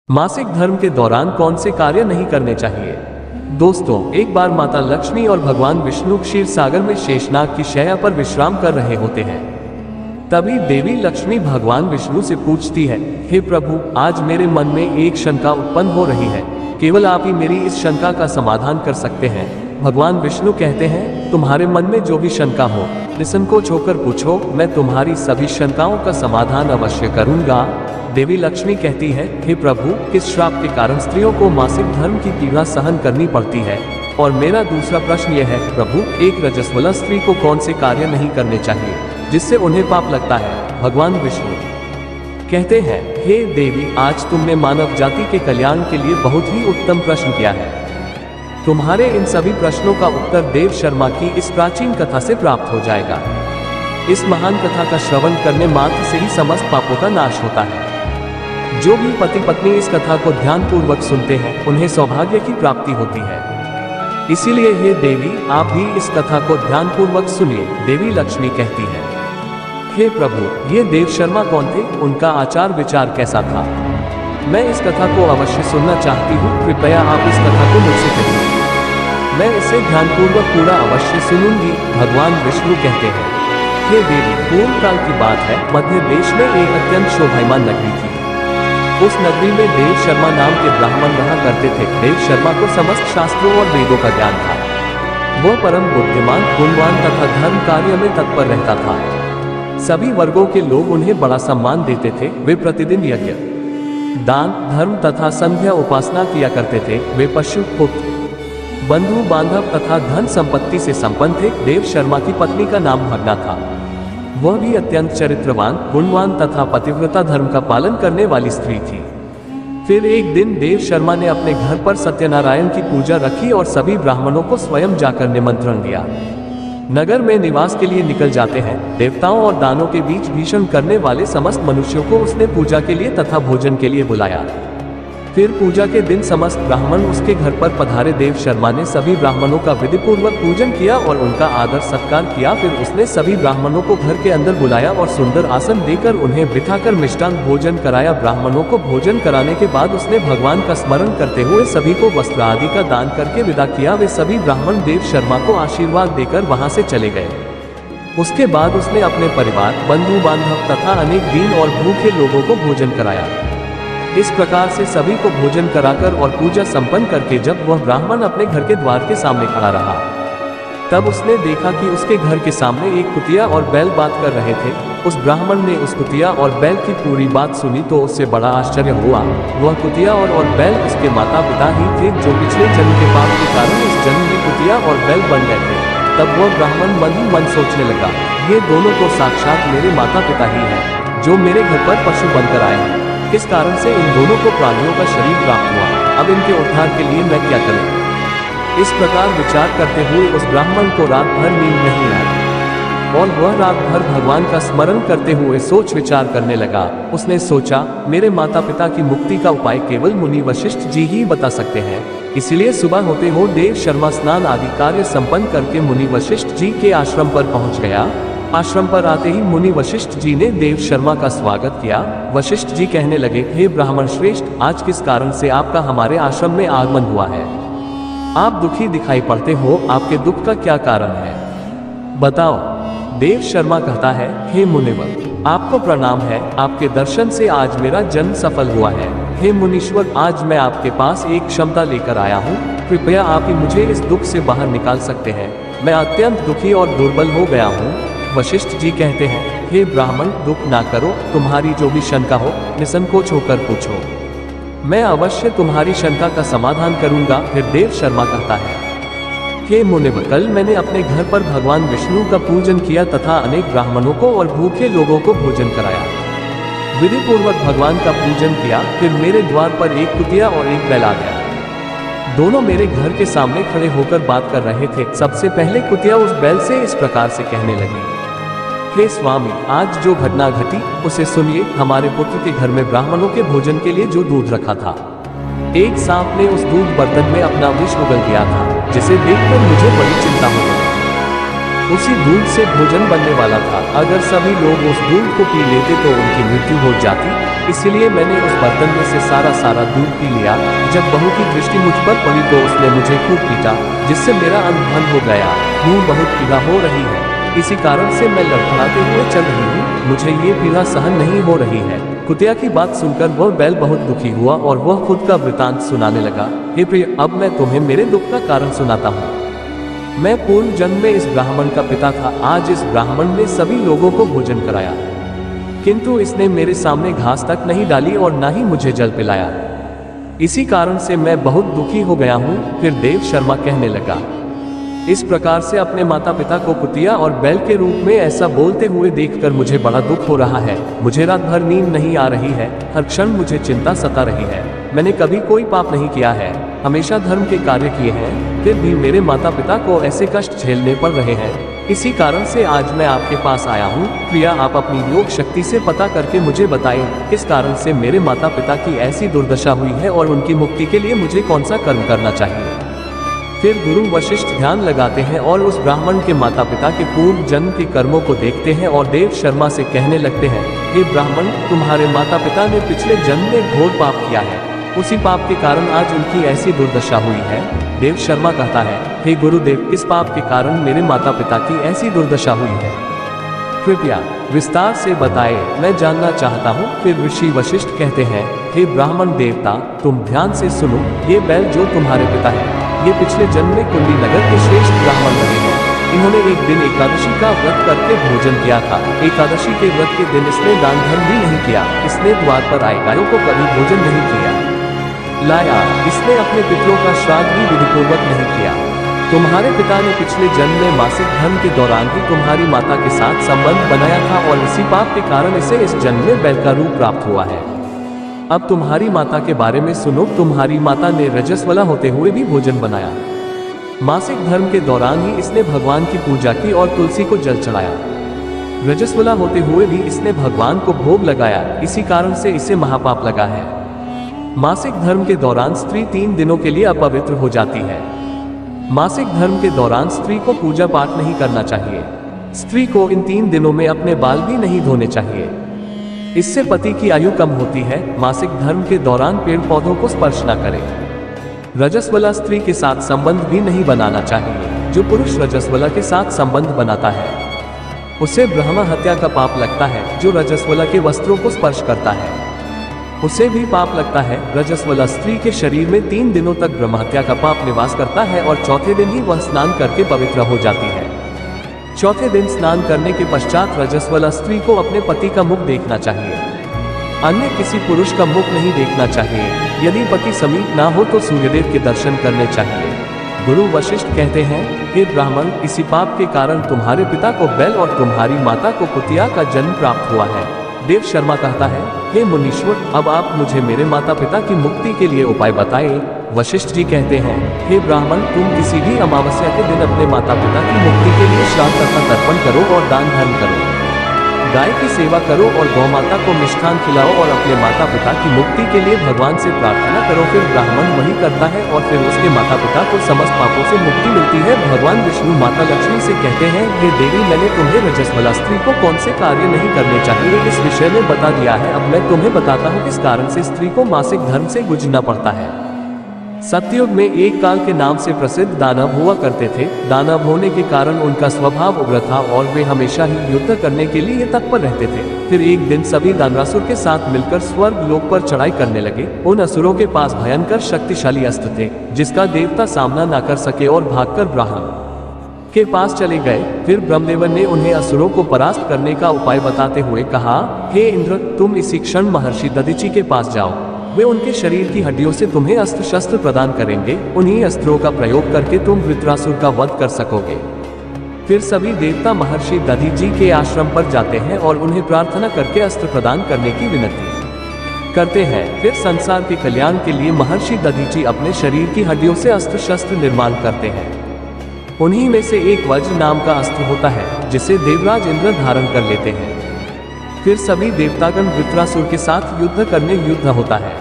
मासिक धर्म के दौरान कौन से कार्य नहीं करने चाहिए। दोस्तों, एक बार माता लक्ष्मी और भगवान विष्णु क्षीर सागर में शेषनाग की शैया पर विश्राम कर रहे होते हैं। तभी देवी लक्ष्मी भगवान विष्णु से पूछती है, हे प्रभु, आज मेरे मन में एक शंका उत्पन्न हो रही है, केवल आप ही मेरी इस शंका का समाधान कर सकते हैं। भगवान विष्णु कहते हैं, तुम्हारे मन में जो भी शंका हो निसंकोच होकर पूछो, मैं तुम्हारी सभी शंकाओं का समाधान अवश्य करूंगा। देवी लक्ष्मी कहती है, हे प्रभु, किस श्राप के कारण स्त्रियों को मासिक धर्म की पीड़ा सहन करनी पड़ती है? और मेरा दूसरा प्रश्न यह है, प्रभु, एक रजस्वला स्त्री को कौन से कार्य नहीं करने चाहिए जिससे उन्हें पाप लगता है? भगवान विष्णु कहते हैं, हे देवी, आज तुमने मानव जाति के कल्याण के लिए बहुत ही उत्तम प्रश्न किया है। तुम्हारे इन सभी प्रश्नों का उत्तर देव शर्मा की इस प्राचीन कथा से प्राप्त हो जाएगा। इस महान कथा का श्रवण करने मात्र से ही समस्त पापों का नाश होता है। जो भी पति पत्नी इस कथा को ध्यान पूर्वक सुनते हैं, उन्हें सौभाग्य की प्राप्ति होती है। इसीलिए हे देवी, आप भी इस कथा को ध्यान पूर्वक सुनिए। देवी लक्ष्मी कहती है, हे प्रभु, ये देव शर्मा कौन थे? उनका आचार विचार कैसा था? मैं इस कथा को अवश्य सुनना चाहती हूँ। कृपया आप इस कथा को मुझसे कहिए, मैं इसे ध्यानपूर्वक पूरा अवश्य सुनूंगी। भगवान विष्णु कहते हैं, हे देवी, पूर्व काल की बात है। मध्य देश में एक अत्यंत शोभायमान नगरी थी। उस नगरी में देव शर्मा नाम के ब्राह्मण रहा करते थे। देव शर्मा को समस्त शास्त्रों और वेदों का ज्ञान था। वह परम बुद्धिमान, गुणवान तथा धर्म कार्य में तत्पर रहता था। सभी वर्गों के लोग उन्हें बड़ा सम्मान देते थे। वे प्रतिदिन यज्ञ, दान, धर्म तथा संध्या उपासना किया करते थे। वे पशु, पुत्र, बंधु बांधव तथा धन संपत्ति से संपन्न थे। देव शर्मा की पत्नी का नाम भगना था। वह भी अत्यंत चरित्रवान, गुणवान तथा पतिव्रता धर्म का पालन करने वाली स्त्री थी। फिर एक दिन देव शर्मा ने अपने घर पर सत्यनारायण की पूजा रखी और सभी ब्राह्मणों को स्वयं जाकर निमंत्रण दिया। नगर में निवास के लिए निकल जाते हैं। देवताओं और दानों के बीच भीषण करने वाले समस्त मनुष्यों को उसने पूजा के लिए तथा भोजन के लिए बुलाया। फिर पूजा के दिन समस्त ब्राह्मण उसके घर पर पधारे। देव शर्मा ने सभी ब्राह्मणों का विधिपूर्वक पूजन किया और उनका आदर सत्कार किया। फिर उसने सभी ब्राह्मणों को घर के अंदर बुलाया और सुंदर आसन देकर उन्हें बिठाकर मिष्टान भोजन कराया। ब्राह्मणों को भोजन कराने के बाद उसने भगवान का स्मरण करते हुए सभी को वस्त्र आदि का दान करके विदा किया। वे सभी ब्राह्मण देव शर्मा को आशीर्वाद देकर वहां से चले गए। उसके बाद उसने अपने परिवार, बंधु बांधव तथा अनेक दीन और भूखे लोगों को भोजन कराया। इस प्रकार से सभी को भोजन कराकर और पूजा संपन्न करके जब वह ब्राह्मण अपने घर के द्वार के सामने खड़ा रहा, तब उसने देखा कि उसके घर के सामने एक कुतिया और बैल बात कर रहे थे। उस ब्राह्मण ने उस कुतिया और बैल की पूरी बात सुनी तो उससे बड़ा आश्चर्य हुआ। वह कुतिया और बैल उसके माता पिता ही थे, जो पिछले जन्म के पाप के कारण इस जन्म में कुतिया और बैल बन गए थे। तब वह ब्राह्मण मन ही मन सोचने लगा, ये दोनों तो साक्षात मेरे माता पिता ही हैं, जो मेरे घर पर पशु बनकर आए हैं। किस कारण से इन दोनों को प्राणियों का शरीर प्राप्त हुआ? अब इनके उद्धार के लिए मैं क्या करूं? इस प्रकार विचार करते हुए उस ब्राह्मण को रात भर नींद नहीं आई और वह रात भर भगवान का स्मरण करते हुए सोच विचार करने लगा। उसने सोचा, मेरे माता पिता की मुक्ति का उपाय केवल मुनि वशिष्ठ जी ही बता सकते हैं। इसलिए सुबह होते हो देव शर्मा स्नान आदि कार्य संपन्न करके मुनि वशिष्ठ जी के आश्रम पर पहुंच गया। आश्रम पर आते ही मुनि वशिष्ठ जी ने देव शर्मा का स्वागत किया। वशिष्ठ जी कहने लगे, हे ब्राह्मण श्रेष्ठ, आज किस कारण से आपका हमारे आश्रम में आगमन हुआ है? आप दुखी दिखाई पड़ते हो, आपके दुख का क्या कारण है? बताओ। देव शर्मा कहता है, हे मुनिवर, आपको प्रणाम है। आपके दर्शन से आज मेरा जन्म सफल हुआ है। हे मुनीश्वर, आज मैं आपके पास एक क्षमता लेकर आया हूँ। कृपया आप ही मुझे इस दुख से बाहर निकाल सकते हैं। मैं अत्यंत दुखी और दुर्बल हो गया हूँ। वशिष्ठ जी कहते हैं, हे ब्राह्मण, दुख ना करो। तुम्हारी जो भी शंका हो निसंकोच होकर पूछो, मैं अवश्य तुम्हारी शंका का समाधान करूंगा। फिर देव शर्मा कहता है, हे मुनिवर, कल मैंने अपने घर पर भगवान विष्णु का पूजन किया तथा अनेक ब्राह्मणों को और भूखे लोगों को भोजन कराया। विधि पूर्वक भगवान का पूजन किया। फिर मेरे द्वार पर एक कुतिया और एक बैल आ गया। दोनों मेरे घर के सामने खड़े होकर बात कर रहे थे। सबसे पहले कुतिया उस बैल से इस प्रकार से कहने लगी, हे स्वामी, आज जो घटना घटी उसे सुनिए। हमारे पुत्र के घर में ब्राह्मणों के भोजन के लिए जो दूध रखा था, एक सांप ने उस दूध बर्तन में अपना विष उगल दिया था, जिसे देखकर मुझे बड़ी चिंता हो गई। उसी दूध से भोजन बनने वाला था। अगर सभी लोग उस दूध को पी लेते तो उनकी मृत्यु हो जाती, इसलिए मैंने उस बर्तन में से सारा दूध पी लिया। जब बहू की दृष्टि मुझ पर पड़ी तो उसने मुझे खूब पीटा, जिससे मेरा अंग भंग हो गया। यूं बहुत पीड़ा हो रही है, इसी कारण से मैं लड़खड़ाते हुए चल रही हूँ। मुझे ये पीड़ा सहन नहीं हो रही है। कुतिया की बात सुनकर वह बैल बहुत दुखी हुआ और वह खुद का वृतांत सुनाने लगा। हे प्रिय, अब मैं तुम्हें मेरे दुख का कारण सुनाता हूँ। मैं पूर्व जन्म में इस ब्राह्मण का पिता था। आज इस ब्राह्मण ने सभी लोगों को भोजन कराया, किंतु इसने मेरे सामने घास तक नहीं डाली और ना ही मुझे जल पिलाया। इसी कारण से मैं बहुत दुखी हो गया हूँ। फिर देव शर्मा कहने लगा, इस प्रकार से अपने माता पिता को कुतिया और बैल के रूप में ऐसा बोलते हुए देखकर मुझे बड़ा दुख हो रहा है। मुझे रात भर नींद नहीं आ रही है, हर क्षण मुझे चिंता सता रही है। मैंने कभी कोई पाप नहीं किया है, हमेशा धर्म के कार्य किए हैं, फिर भी मेरे माता पिता को ऐसे कष्ट झेलने पड़ रहे हैं। इसी कारण से आज मैं आपके पास आया हूँ। प्रिया, आप अपनी योग शक्ति से पता करके मुझे बताएं, किस कारण से मेरे माता पिता की ऐसी दुर्दशा हुई है और उनकी मुक्ति के लिए मुझे कौन सा कर्म करना चाहिए। फिर गुरु वशिष्ठ ध्यान लगाते हैं और उस ब्राह्मण के माता पिता के पूर्व जन्म के कर्मों को देखते हैं और देव शर्मा से कहने लगते हैं, हे ब्राह्मण, तुम्हारे माता पिता ने पिछले जन्म में घोर पाप किया है, उसी पाप के कारण आज उनकी ऐसी दुर्दशा हुई है। देव शर्मा कहता है, हे गुरुदेव, किस पाप के कारण मेरे माता पिता की ऐसी दुर्दशा हुई है, कृपया विस्तार से बताए, मैं जानना चाहता हूँ। फिर ऋषि वशिष्ठ कहते हैं, हे ब्राह्मण देवता, तुम ध्यान से सुनो। ये बैल जो तुम्हारे पिता है, ये पिछले जन्म में कुंडी नगर के श्रेष्ठ ब्राह्मण रहे हैं। इन्होंने एक दिन एकादशी का व्रत करके भोजन किया था। एकादशी के व्रत के दिन इसने दान धर्म भी नहीं किया। इसने द्वार पर आए गायों को कभी भोजन नहीं किया लाया। इसने अपने पितरों का श्राद्ध भी विधिपूर्वक नहीं किया। तुम्हारे पिता ने पिछले जन्म में मासिक धर्म के दौरान ही तुम्हारी माता के साथ संबंध बनाया था और इसी पाप के कारण इसे इस जन्म में बैल का रूप प्राप्त हुआ है। अब तुम्हारी माता के बारे में सुनो। तुम्हारी माता ने रजस्वला होते हुए भी भोजन बनाया। मासिक धर्म के दौरान ही इसने भगवान की पूजा की और तुलसी को जल चढ़ाया। रजस्वला होते हुए भी इसने भगवान को भोग लगाया, इसी कारण से इसे महापाप लगा है। मासिक धर्म के दौरान स्त्री 3 दिनों के लिए अपवित्र हो जाती है। मासिक धर्म के दौरान स्त्री को पूजा पाठ नहीं करना चाहिए। स्त्री को इन 3 दिनों में अपने बाल भी नहीं धोने चाहिए, इससे पति की आयु कम होती है। मासिक धर्म के दौरान पेड़ पौधों को स्पर्श न करें। रजस्वला स्त्री के साथ संबंध भी नहीं बनाना चाहिए। जो पुरुष रजस्वला के साथ संबंध बनाता है उसे ब्रह्म हत्या का पाप लगता है। जो रजस्वला के वस्त्रों को स्पर्श करता है उसे भी पाप लगता है। रजस्वला स्त्री के शरीर में 3 दिनों तक ब्रह्म हत्या का पाप निवास करता है और चौथे दिन ही वह स्नान करके पवित्र हो जाती है। चौथे दिन स्नान करने के पश्चात रजस्वला स्त्री को अपने पति का मुख देखना चाहिए, अन्य किसी पुरुष का मुख नहीं देखना चाहिए। यदि पति समीप ना हो तो सूर्यदेव के दर्शन करने चाहिए। गुरु वशिष्ठ कहते हैं, हे ब्राह्मण, इसी पाप के कारण तुम्हारे पिता को बैल और तुम्हारी माता को कुतिया का जन्म प्राप्त हुआ है। देव शर्मा कहता है, हे मुनीश्वर, अब आप मुझे मेरे माता पिता की मुक्ति के लिए उपाय बताएं। वशिष्ठ जी कहते हैं, हे ब्राह्मण, तुम किसी भी अमावस्या के दिन अपने माता पिता की मुक्ति के लिए श्राद्ध तथा तर्पण करो और दान धर्म करो। गाय की सेवा करो और गौ माता को मिष्ठान खिलाओ और अपने माता पिता की मुक्ति के लिए भगवान से प्रार्थना करो। फिर ब्राह्मण वही करता है और फिर उसके माता पिता को समस्त पापों से मुक्ति मिलती है। भगवान विष्णु माता लक्ष्मी से कहते हैं, हे देवी, मैंने तुम्हें रजस्वला स्त्री को कौन से कार्य नहीं करने चाहिए इस विषय में बता दिया है। अब मैं तुम्हें बताता हूँ किस कारण से स्त्री को मासिक धर्म से गुजरना पड़ता है। सतयुग में एक काल के नाम से प्रसिद्ध दानव हुआ करते थे। दानव होने के कारण उनका स्वभाव उग्र था और वे हमेशा ही युद्ध करने के लिए तत्पर रहते थे। फिर एक दिन सभी दानवासुर के साथ मिलकर स्वर्ग लोक पर चढ़ाई करने लगे। उन असुरों के पास भयंकर शक्तिशाली अस्त्र थे जिसका देवता सामना न कर सके और भागकर ब्रह्मा के पास चले गए। फिर ब्रह्मदेव ने उन्हें असुरों को परास्त करने का उपाय बताते हुए कहा, हे इंद्र, तुम इसी क्षण महर्षि दधीचि के पास जाओ। वे उनके शरीर की हड्डियों से तुम्हें अस्त्र शस्त्र प्रदान करेंगे। उन्हीं अस्त्रों का प्रयोग करके तुम वृत्रासुर का वध कर सकोगे। फिर सभी देवता महर्षि दधीचि के आश्रम पर जाते हैं और उन्हें प्रार्थना करके अस्त्र प्रदान करने की विनती करते हैं। फिर संसार के कल्याण के लिए महर्षि दधीचि अपने शरीर की हड्डियों से अस्त्र शस्त्र निर्माण करते हैं। उन्हीं में से एक वज्र नाम का अस्त्र होता है जिसे देवराज इंद्र धारण कर लेते हैं। फिर सभी देवतागण वृत्रासुर के साथ युद्ध करने युद्ध होता है।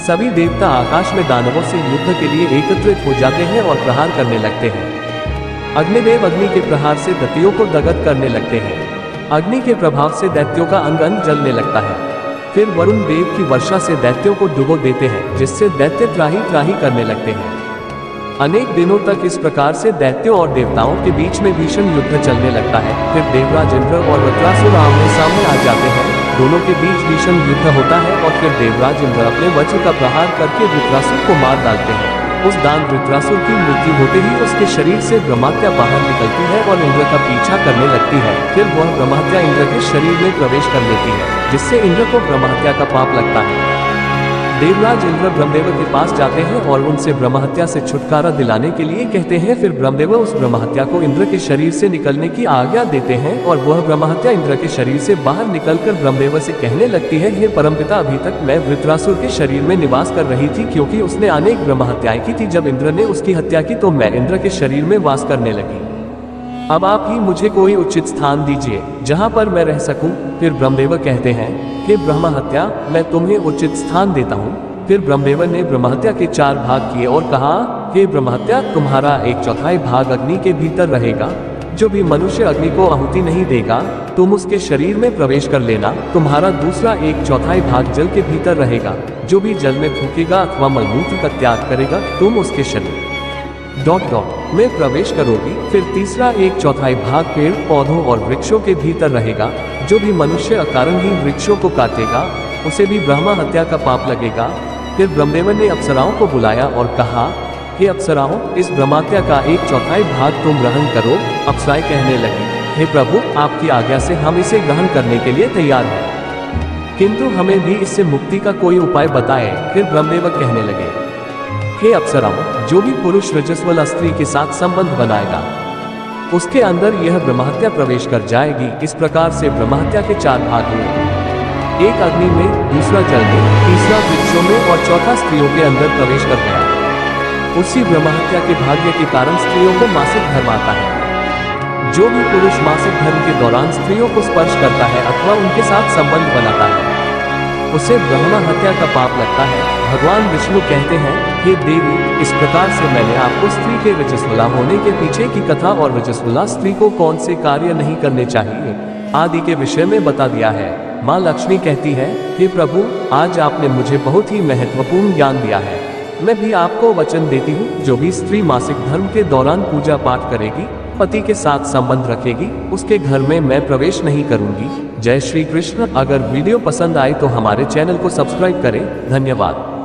सभी देवता आकाश में दानवों से युद्ध के लिए एकत्रित हो जाते हैं और प्रहार करने लगते हैं। अग्निदेव अग्नि के प्रहार से दैत्यों को दग्ध करने लगते हैं। अग्नि के प्रभाव से दैत्यों का अंग अंग जलने लगता है। फिर वरुण देव की वर्षा से दैत्यों को डुबो देते हैं, जिससे दैत्य त्राही त्राही करने लगते हैं। अनेक दिनों तक इस प्रकार से दैत्यों और देवताओं के बीच में भीषण युद्ध चलने लगता है। फिर देवराज इंद्र और वृत्रासुर आमने सामने आ जाते हैं। दोनों के बीच भीषण युद्ध होता है और फिर देवराज इंद्र अपने वज्र का प्रहार करके वृत्रासुर को मार डालते हैं। उस दान वृत्रासुर की मृत्यु होते ही उसके शरीर से ब्रह्महत्या बाहर निकलती है और इंद्र का पीछा करने लगती है। फिर वह ब्रह्महत्या इंद्र के शरीर में प्रवेश कर लेती है, जिससे इंद्र को ब्रह्महत्या का पाप लगता है। देवराज इंद्र ब्रह्मदेव के पास जाते हैं और उनसे ब्रह्महत्या से छुटकारा दिलाने के लिए कहते हैं। फिर ब्रह्मदेव उस ब्रह्महत्या को इंद्र के शरीर से निकलने की आज्ञा देते हैं और वह ब्रह्महत्या इंद्र के शरीर से बाहर निकलकर ब्रह्मदेव से कहने लगती है, हे परमपिता, अभी तक मैं वृत्रासुर के शरीर में निवास कर रही थी, क्योंकि उसने अनेक ब्रह्महत्याएं की थी। जब इंद्र ने उसकी हत्या की तो मैं इंद्र के शरीर में वास करने लगी। अब आप ही मुझे कोई उचित स्थान दीजिए जहां पर मैं रह सकूं। फिर ब्रह्मदेव कहते हैं, हे ब्रह्महत्या, मैं तुम्हें उचित स्थान देता हूँ। फिर ब्रह्मदेव ने ब्रह्महत्या के 4 भाग किए और कहा, हे ब्रह्महत्या, तुम्हारा 1/4 भाग अग्नि के भीतर रहेगा। जो भी मनुष्य अग्नि को आहुति नहीं देगा तुम उसके शरीर में प्रवेश कर लेना। तुम्हारा दूसरा 1/4 भाग जल के भीतर रहेगा। जो भी जल में थूकेगा अथवा मलमूत्र का त्याग करेगा तुम उसके शरीर में प्रवेश करोगी। फिर तीसरा 1/4 भाग पेड़ पौधों और वृक्षों के भीतर रहेगा। जो भी मनुष्य अकारण ही वृक्षों को काटेगा उसे भी ब्रह्म हत्या का पाप लगेगा। फिर ब्रह्मदेव ने अप्सराओं को बुलाया और कहा, हे अप्सराओं, इस ब्रह्महत्या का 1/4 भाग तुम ग्रहण करो। अप्सराएं कहने लगी, हे प्रभु, आपकी आज्ञा से हम इसे ग्रहण करने के लिए तैयार हैं, किंतु हमें भी इससे मुक्ति का कोई उपाय बताएं। फिर ब्रह्मदेव कहने लगे, हे अप्सराओं, जो भी पुरुष रजस्वला स्त्री के साथ संबंध बनाएगा उसके अंदर यह ब्रह्महत्या प्रवेश कर जाएगी। इस प्रकार से ब्रह्महत्या के 4 भाग हुए, एक अग्नि में, दूसरा जल में, तीसरा वृक्षों में और चौथा स्त्रियों के अंदर प्रवेश कर गया। उसी ब्रह्महत्या के भाग्य के कारण स्त्रियों को मासिक धर्म आता है। जो भी पुरुष मासिक धर्म के दौरान स्त्रियों को स्पर्श करता है अथवा उनके साथ संबंध बनाता है उसे ब्रह्म हत्या का पाप लगता है। भगवान विष्णु कहते हैं, हे देवी, इस प्रकार से मैंने आपको स्त्री के रजस्वला होने के पीछे की कथा और रजस्वला स्त्री को कौन से कार्य नहीं करने चाहिए आदि के विषय में बता दिया है। माँ लक्ष्मी कहती है, हे प्रभु, आज आपने मुझे बहुत ही महत्वपूर्ण ज्ञान दिया है। मैं भी आपको वचन देती हूँ, जो भी स्त्री मासिक धर्म के दौरान पूजा पाठ करेगी, पति के साथ संबंध रखेगी, उसके घर में मैं प्रवेश नहीं करूंगी। जय श्री कृष्ण। अगर वीडियो पसंद आए तो हमारे चैनल को सब्सक्राइब करें। धन्यवाद।